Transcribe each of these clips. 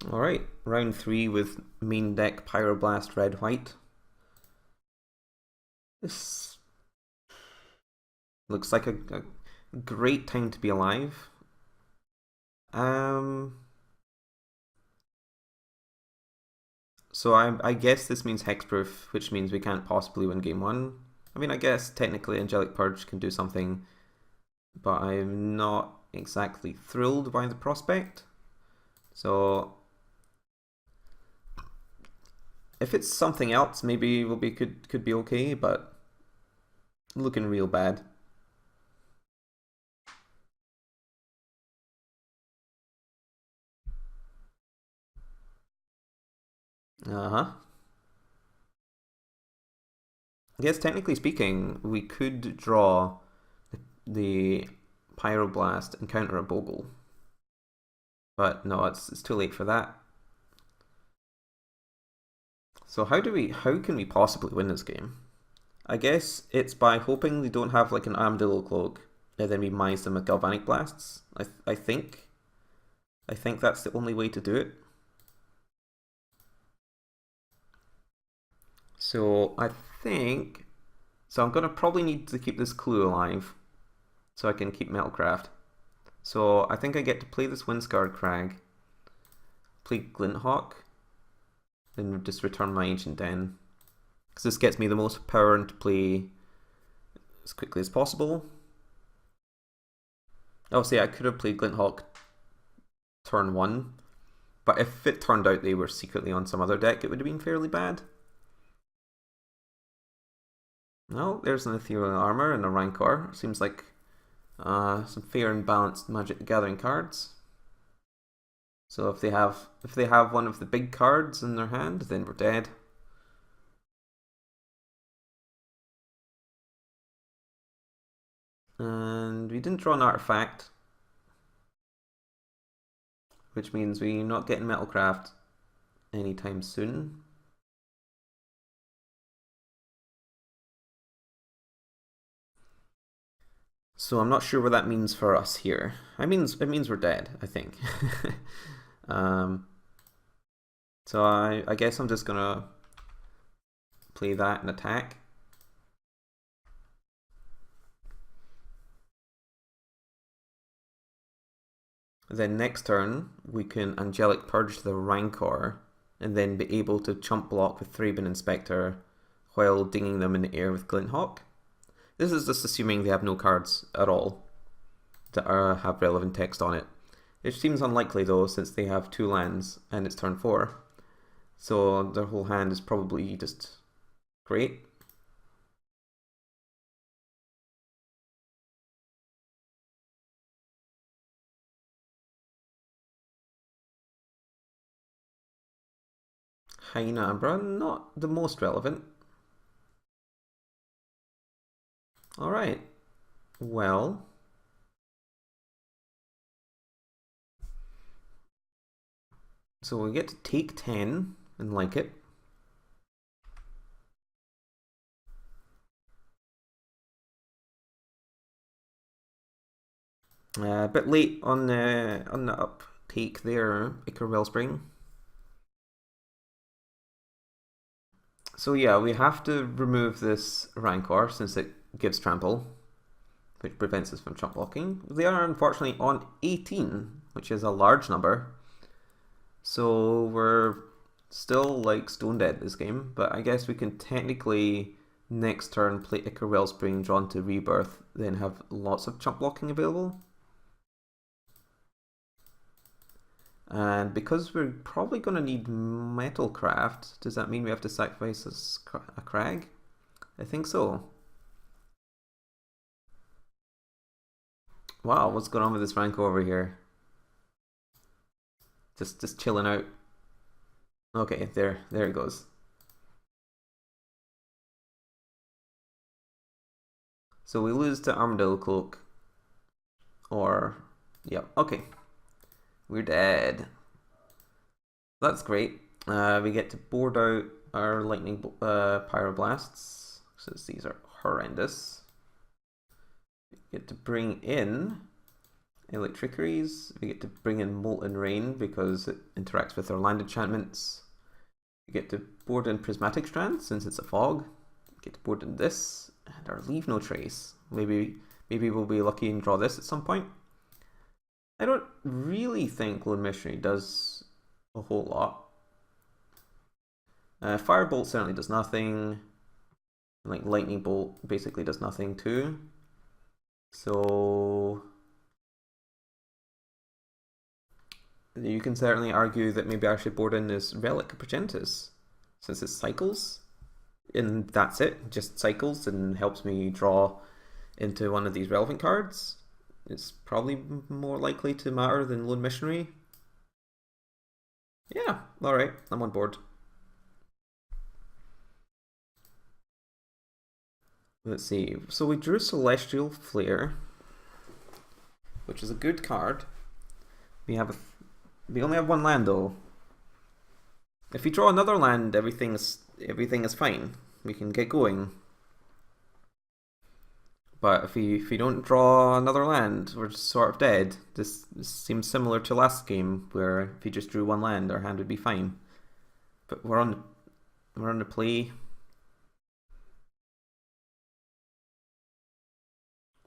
Alright, round 3 with main deck Pyroblast red white. This looks like a great time to be alive. So I guess this means Hexproof, which means we can't possibly win game 1. I mean, I guess technically Angelic Purge can do something, but I'm not exactly thrilled by the prospect. So if it's something else, maybe we'll be could be okay, but looking real bad. Uh-huh. I guess technically speaking, we could draw the Pyroblast and counter a Bogle. But no, it's too late for that. So how can we possibly win this game? I guess it's by hoping they don't have like an Armadillo Cloak, and then we mines them with Galvanic Blasts. I think that's the only way to do it. So I think I'm gonna probably need to keep this clue alive, so I can keep Metalcraft. So I think I get to play this Windscarred Crag, play Glinthawk, then just return my Ancient Den. Because this gets me the most power to play as quickly as possible. Obviously, I could have played Glinthawk turn 1, but if it turned out they were secretly on some other deck, it would have been fairly bad. No, there's an Ethereal Armor and a Rancor. Seems like some fair and balanced Magic the Gathering cards. So if they have one of the big cards in their hand, then we're dead. And we didn't draw an artifact, which means we're not getting Metalcraft anytime soon. So I'm not sure what that means for us here. It means we're dead, I think. So I guess I'm just gonna play that and attack. Then next turn we can Angelic Purge the Rancor and then be able to chump block with Thraben Inspector while dinging them in the air with Glinthawk. This is just assuming they have no cards at all that have relevant text on it. It seems unlikely though, since they have 2 lands and it's turn 4. So their whole hand is probably just great. Hyena Umbra, not the most relevant. Alright, well, so we get to take 10 and like it. A bit late on the uptake there, Icar Wellspring. So yeah, we have to remove this Rancor since it gives trample, which prevents us from chump blocking. They are unfortunately on 18, which is a large number. So we're still like stone dead this game, but I guess we can technically next turn play Icar Wellspring drawn to Rebirth, then have lots of chump blocking available. And because we're probably going to need Metalcraft, does that mean we have to sacrifice a Crag? I think so. Wow, what's going on with this Rancor over here? Just chilling out. Okay, there it goes. So we lose to Armadillo Cloak. Or, yep, okay. We're dead. That's great. We get to board out our lightning Pyroblasts, since these are horrendous. We get to bring in Electrickeries. We get to bring in Molten Rain because it interacts with our land enchantments. We get to board in Prismatic Strand since it's a fog. We get to board in this and our Leave No Trace. Maybe we'll be lucky and draw this at some point. I don't really think Lone Missionary does a whole lot. Firebolt certainly does nothing. Like Lightning Bolt basically does nothing too. So you can certainly argue that maybe I should board in this Relic Progentus, since it cycles, and that's it, just cycles and helps me draw into one of these relevant cards. It's probably more likely to matter than Lone Missionary. Yeah, alright, I'm on board. Let's see, so we drew Celestial Flare, which is a good card. We only have one land though. If we draw another land, everything is fine. We can get going. But if we don't draw another land, we're just sort of dead. This seems similar to last game, where if we just drew one land, our hand would be fine. But we're on the play.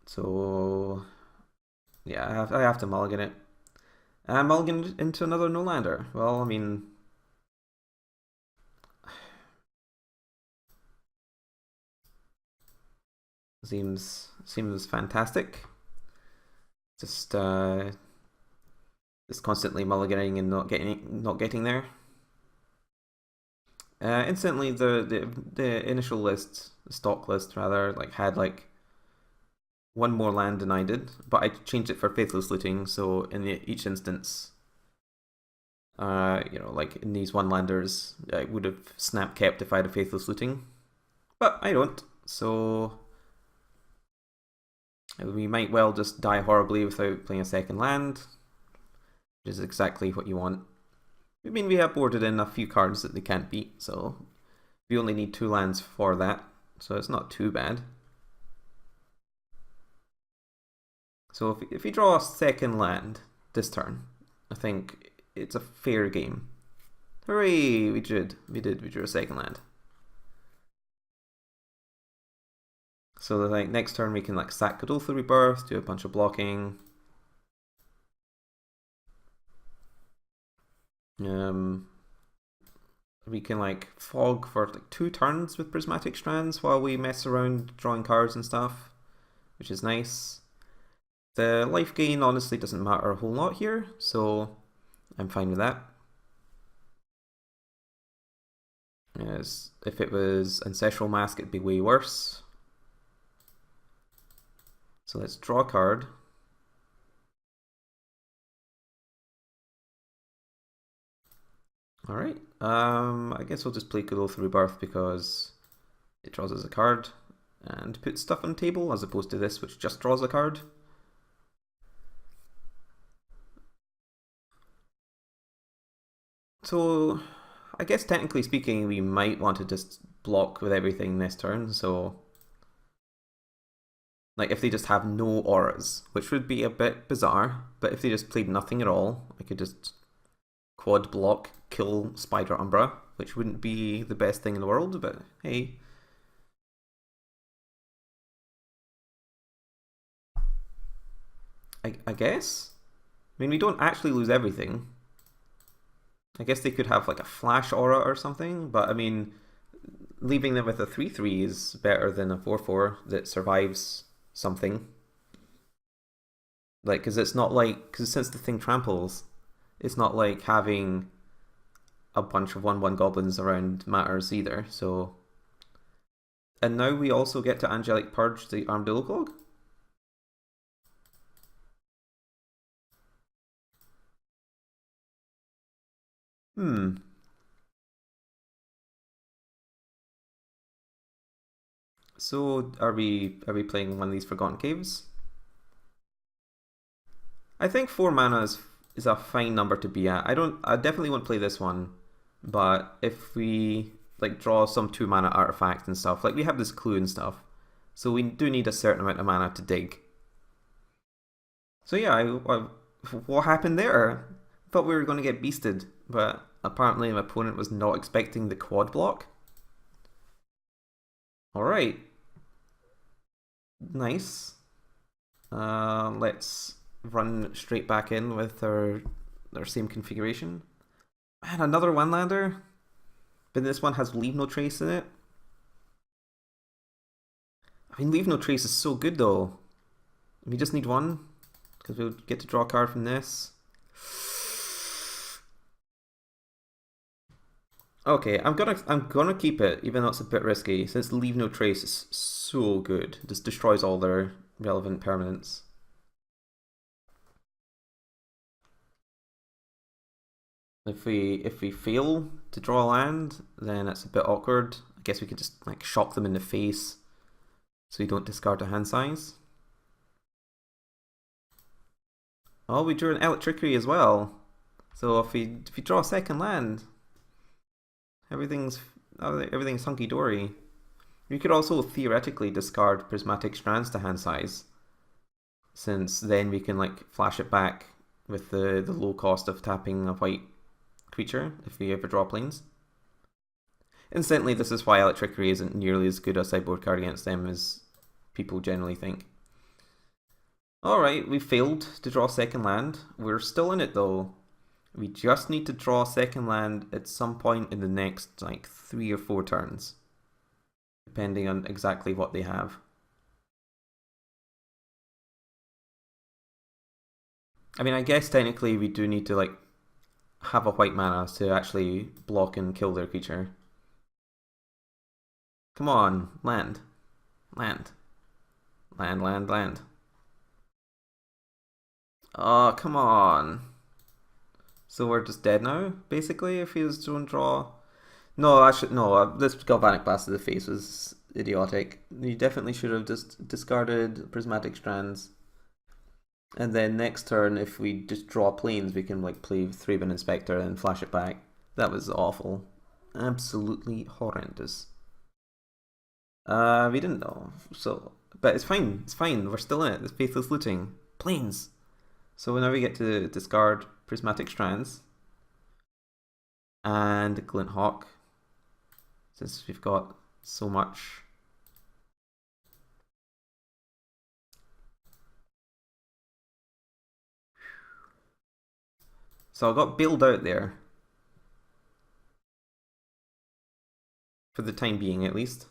So yeah, I have to mulligan it. Mulligan into another no-lander. Well, I mean, seems fantastic. Just constantly mulliganing and not getting there. Instantly, the initial list, the stock list rather, like had like one more land than I did, but I changed it for Faithless Looting, so in each instance, you know, like in these one-landers, I would have snap kept if I had a Faithless Looting, but I don't, so we might well just die horribly without playing a second land, which is exactly what you want. I mean, we have boarded in a few cards that they can't beat, so we only need 2 lands for that, so it's not too bad. So if we draw a second land this turn, I think it's a fair game. Hooray! We drew a second land. So like next turn we can like sack Godolphin Rebirth, do a bunch of blocking. We can like fog for like 2 turns with Prismatic Strands while we mess around drawing cards and stuff, which is nice. The life gain honestly doesn't matter a whole lot here, so I'm fine with that. Yes, if it was Ancestral Mask, it'd be way worse. So let's draw a card. Alright, I guess we'll just play Godolphin Rebirth because it draws us a card and puts stuff on the table as opposed to this, which just draws a card. So I guess technically speaking, we might want to just block with everything this turn, so like if they just have no auras, which would be a bit bizarre, but if they just played nothing at all, I could just quad block, kill Spider Umbra, which wouldn't be the best thing in the world, but hey. I guess? I mean, we don't actually lose everything. I guess they could have like a flash aura or something, but I mean, leaving them with a 3/3 is better than a 4/4 that survives something. Like, because it's not like, because since the thing tramples, it's not like having a bunch of 1/1 goblins around matters either, so. And now we also get to Angelic Purge the Armadillo Clog. So are we playing one of these Forgotten Caves? I think 4 mana is a fine number to be at. I definitely won't play this one, but if we like draw some 2 mana artifact and stuff, like we have this clue and stuff, so we do need a certain amount of mana to dig. So yeah, what happened there? Thought we were going to get beasted, but apparently my opponent was not expecting the quad block. Alright. Nice. Let's run straight back in with our same configuration. Man, another one-lander? But this one has Leave No Trace in it. I mean, Leave No Trace is so good though. We just need one, because we'll get to draw a card from this. Okay, I'm gonna keep it, even though it's a bit risky, since Leave No Trace is so good. It just destroys all their relevant permanents. If we fail to draw a land, then it's a bit awkward. I guess we could just like shock them in the face so we don't discard a hand size. Oh, we drew an Electricity as well. So if we draw a second land, everything's hunky dory. You could also theoretically discard Prismatic Strands to hand size, since then we can like flash it back with the low cost of tapping a white creature if we ever draw planes. Incidentally, this is why Electricity isn't nearly as good a sideboard card against them as people generally think. Alright, we failed to draw second land. We're still in it though. We just need to draw second land at some point in the next like 3 or 4 turns, depending on exactly what they have. I mean, I guess technically we do need to like have a white mana to actually block and kill their creature. Come on, land. Land. Land, land, land. Oh, come on. So we're just dead now, basically, if he was to draw. No, this Galvanic Blast to the face was idiotic. You definitely should have just discarded Prismatic Strands. And then next turn, if we just draw planes, we can like play 3-bin Inspector and flash it back. That was awful. Absolutely horrendous. We didn't know, so... But it's fine, we're still in it. It's Faithless Looting. Planes! So now we get to discard Prismatic Strands and Glint Hawk, since we've got so much. So I got bailed out there. For the time being, at least.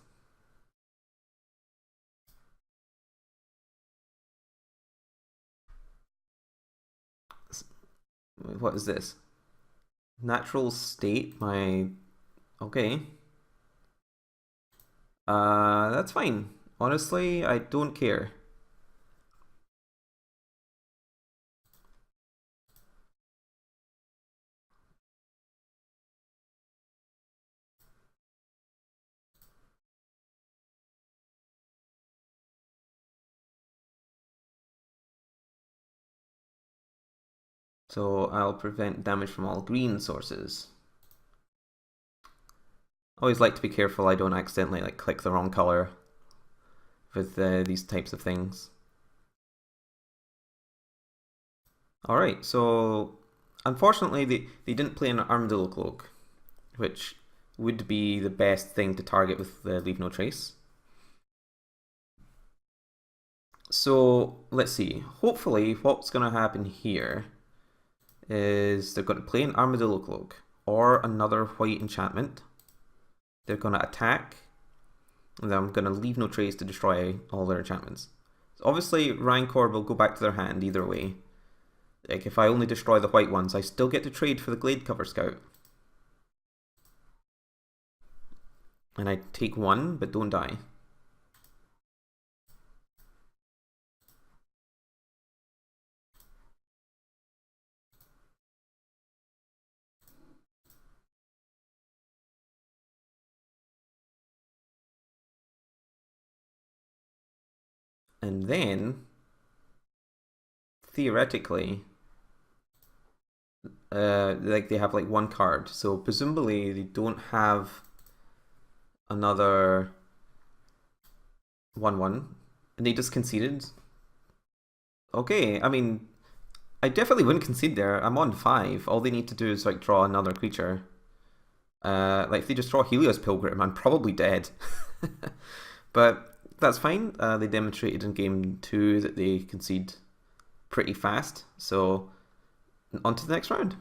What is this? Natural state, my... Okay. That's fine. Honestly, I don't care. So I'll prevent damage from all green sources. Always like to be careful I don't accidentally like click the wrong color with these types of things. Alright, so unfortunately they didn't play an Armadillo Cloak, which would be the best thing to target with the Leave No Trace. So let's see, hopefully what's going to happen here is they're going to play an Armadillo Cloak or another white enchantment. They're going to attack, and then I'm going to Leave No Trace to destroy all their enchantments. So obviously Rancor will go back to their hand either way. Like if I only destroy the white ones, I still get to trade for the Gladecover Scout. And I take 1, but don't die. And then, theoretically, like they have like 1 card, so presumably they don't have another 1/1, and they just conceded. Okay, I mean, I definitely wouldn't concede there. I'm on 5. All they need to do is like draw another creature. Like if they just draw Helios Pilgrim, I'm probably dead. But that's fine. They demonstrated in game 2 that they concede pretty fast. So on to the next round.